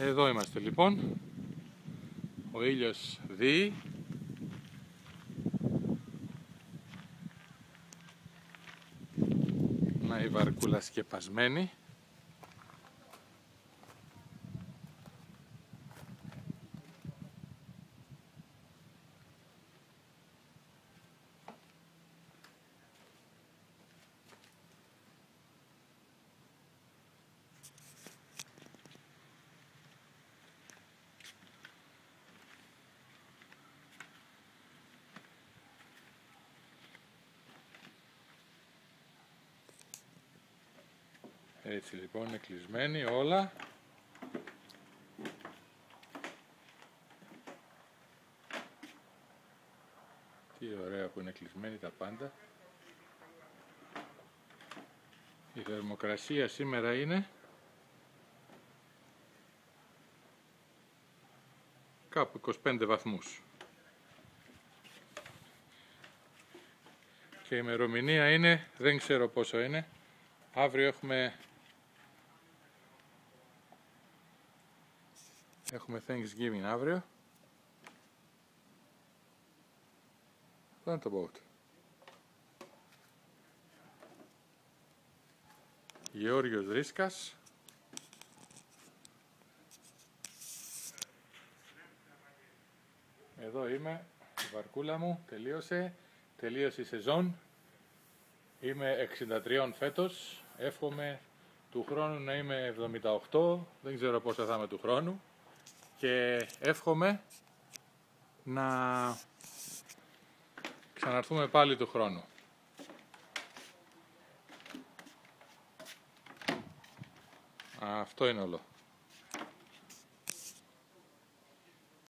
Εδώ είμαστε λοιπόν. Ο ήλιος δύει. Να η βαρκούλα σκεπασμένη. Έτσι λοιπόν είναι κλεισμένοι όλα. Τι ωραία που είναι κλεισμένοι τα πάντα. Η θερμοκρασία σήμερα είναι κάπου 25 βαθμούς. Και η ημερομηνία είναι, δεν ξέρω πόσο είναι. Αύριο έχουμε Thanksgiving αύριο. Αυτό είναι το boat. Γεώργιος Ρίσκας. Εδώ είμαι, η βαρκούλα μου τελείωσε η σεζόν. Είμαι 63 φέτος, εύχομαι του χρόνου να είμαι 78, δεν ξέρω πόσα θα είμαι του χρόνου, και εύχομαι να ξαναρθούμε πάλι του χρόνου. Αυτό είναι όλο.